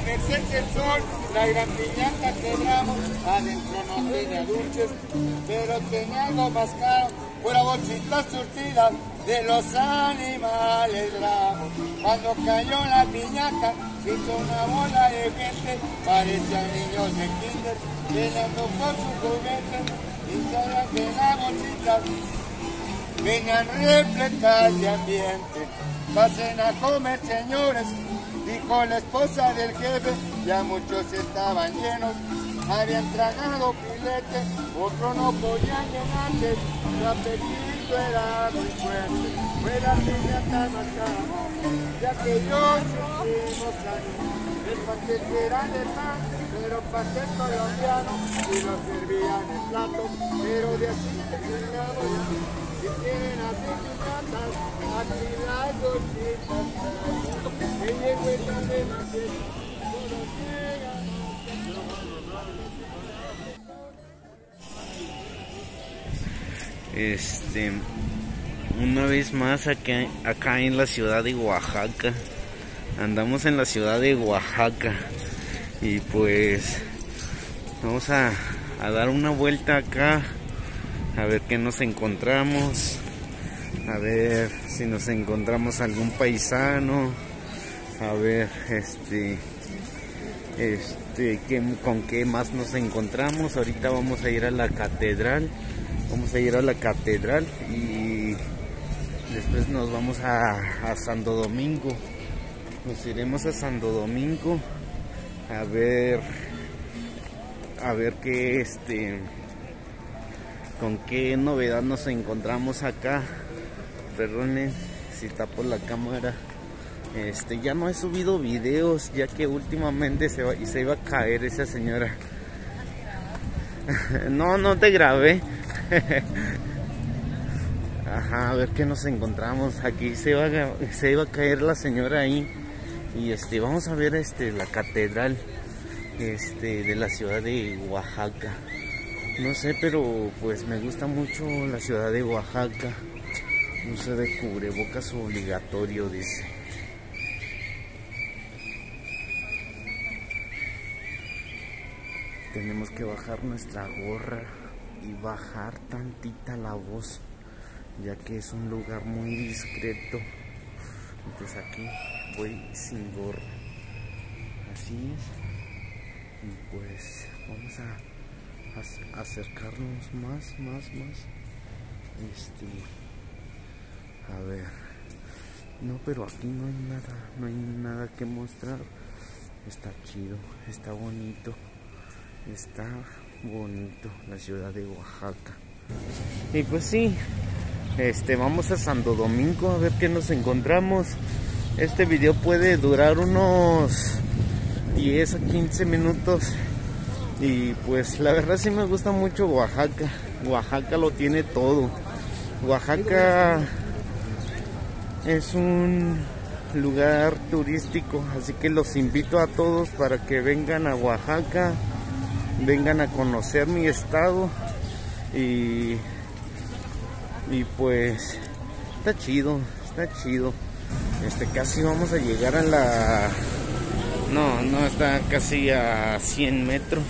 merced del sol, la gran piñata quebramos, adentro no tenía dulces, pero tenía algo más caro, pura bolsita surtida de los animales bravos. Cuando cayó la piñata, se hizo una bola de gente, parecían niños de kinder, peleando por sus juguetes, y sabían que la bolsita venían repletas de ambiente. Pasen a comer, señores, dijo la esposa del jefe, ya muchos estaban llenos, habían tragado filete, otros no podían llenarse, su apetito era muy fuerte, fue la piñata más cara, ya que yo sentimos años, el pastel que era de pan, pero pastel colombiano, y lo servían en plato, pero de así te llegaba ya, si quieren hacer piñatas, aquí las bolsitas, que llegó el día de la fiesta, todos llegan. Una vez más acá en la ciudad de Oaxaca. Andamos en la ciudad de Oaxaca y pues vamos a dar una vuelta acá a ver qué nos encontramos, a ver si nos encontramos algún paisano, a ver con qué más nos encontramos. Ahorita vamos a ir a la catedral. Y después nos vamos a Santo Domingo. Nos iremos a Santo Domingo a ver qué con qué novedad nos encontramos acá. Perdonen si tapo la cámara. Ya no he subido videos ya que últimamente se iba a caer esa señora. No te grabé. Ajá, a ver qué nos encontramos. Aquí se iba a caer la señora ahí. Y vamos a ver la catedral de la ciudad de Oaxaca. No sé, pero pues me gusta mucho la ciudad de Oaxaca. Uso de cubrebocas obligatorio, dice. Tenemos que bajar nuestra gorra y bajar tantita la voz, ya que es un lugar muy discreto. Entonces aquí voy sin gorra, así es. Y pues vamos a acercarnos más. A ver, no, pero aquí no hay nada que mostrar. Está chido, está bonito la ciudad de Oaxaca. Y pues sí, vamos a Santo Domingo a ver qué nos encontramos. Este video puede durar unos 10 a 15 minutos. Y pues la verdad sí me gusta mucho Oaxaca. Oaxaca lo tiene todo. Oaxaca es un lugar turístico, así que los invito a todos para que vengan a Oaxaca, vengan a conocer mi estado. Y pues está chido. Casi vamos a llegar a la... No, está casi a 100 metros.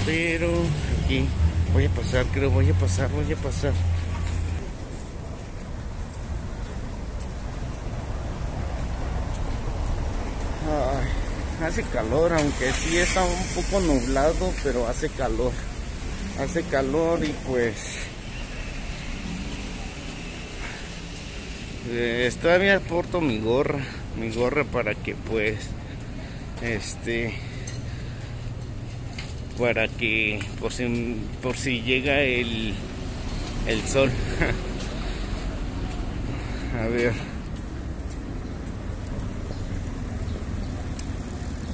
Pero aquí voy a pasar. Ay, hace calor, aunque sí está un poco nublado, pero hace calor. Y pues todavía porto mi gorra para que pues para que por si llega el sol. A ver,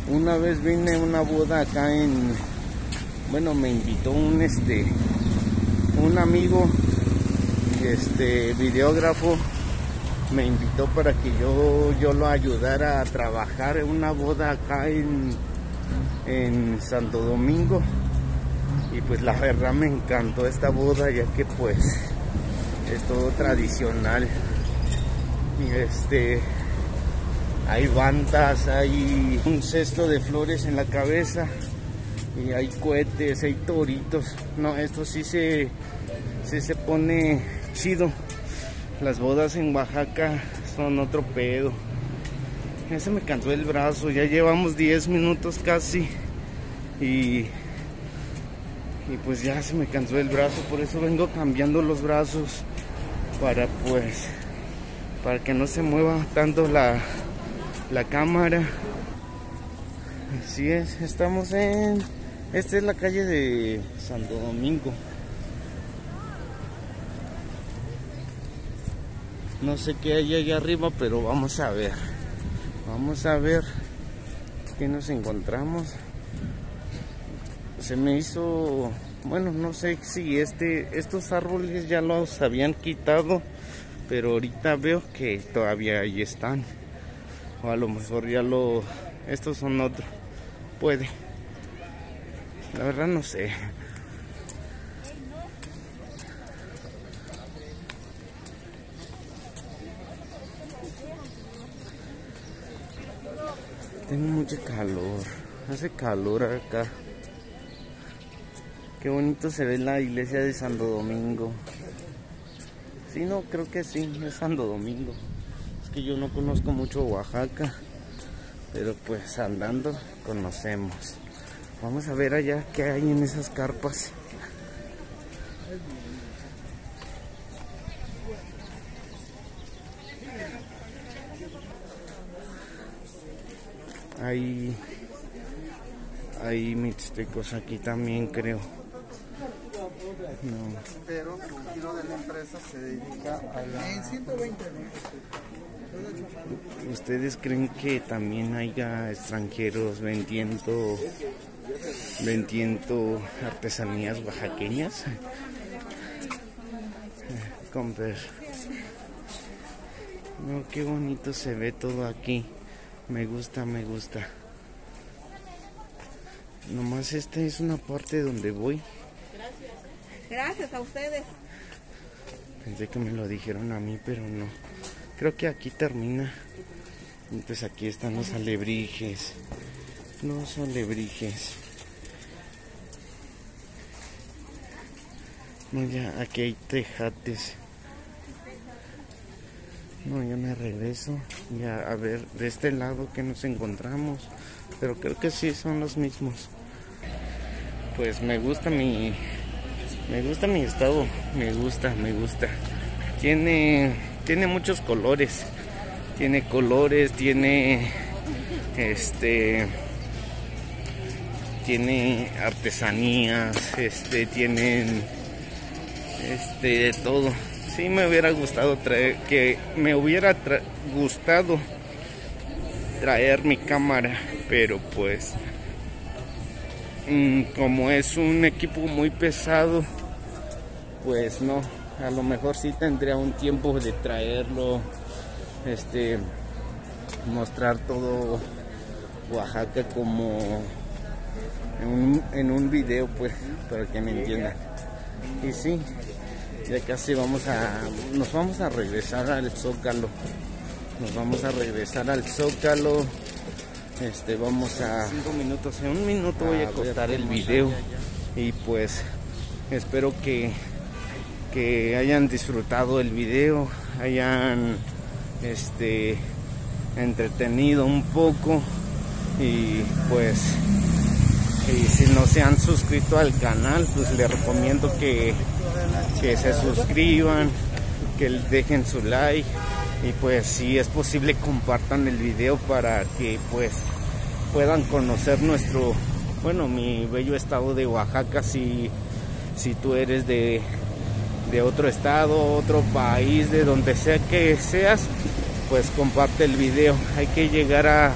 una vez vine a una boda acá me invitó un amigo, videógrafo, me invitó para que yo lo ayudara a trabajar en una boda acá en Santo Domingo. Y pues la verdad me encantó esta boda, ya que pues es todo tradicional. hay bandas, hay un cesto de flores en la cabeza y hay cohetes, hay toritos. No, esto sí se pone chido. Las bodas en Oaxaca son otro pedo. Ya se me cansó el brazo, ya llevamos 10 minutos casi y pues ya se me cansó el brazo, por eso vengo cambiando los brazos para que no se mueva tanto la cámara. Así es, estamos esta es la calle de Santo Domingo. No sé qué hay allá arriba, pero vamos a ver qué nos encontramos. Se me hizo, bueno, no sé si estos árboles ya los habían quitado, pero ahorita veo que todavía ahí están, o a lo mejor estos son otros, puede, la verdad no sé. Tengo mucho calor, hace calor acá. Qué bonito se ve la iglesia de Santo Domingo. Sí, no, creo que sí, es Santo Domingo. Es que yo no conozco mucho Oaxaca, pero pues andando conocemos. Vamos a ver allá qué hay en esas carpas. Hay mixtecos aquí también, creo. No. Pero el giro de la empresa se dedica a la... 120. ¿Ustedes creen que también haya extranjeros vendiendo artesanías oaxaqueñas? Comprar. No, qué bonito se ve todo aquí. Me gusta. Nomás esta es una parte donde voy. Gracias a ustedes. Pensé que me lo dijeron a mí, pero no. Creo que aquí termina. Entonces aquí están los alebrijes. Los alebrijes. No, ya, aquí hay tejates. No, ya me regreso. Ya, a ver, de este lado que nos encontramos. Pero creo que sí son los mismos. Pues me gusta mi estado. Me gusta. Tiene muchos colores. Tiene tiene artesanías, tienen de todo. Sí me hubiera gustado traer mi cámara, pero pues como es un equipo muy pesado, pues no, a lo mejor sí tendría un tiempo de traerlo, mostrar todo Oaxaca como en un video, pues, para que me entiendan. Y sí, ya casi nos vamos a regresar al Zócalo. Vamos a 5 minutos, en un minuto voy a cortar el video. Y pues espero que hayan disfrutado el video, hayan entretenido un poco, y pues si no se han suscrito al canal, pues les recomiendo que se suscriban, que dejen su like, y pues si es posible compartan el video para que pues puedan conocer mi bello estado de Oaxaca. Si tú eres de otro estado, otro país, de donde sea que seas, pues comparte el video. Hay que llegar a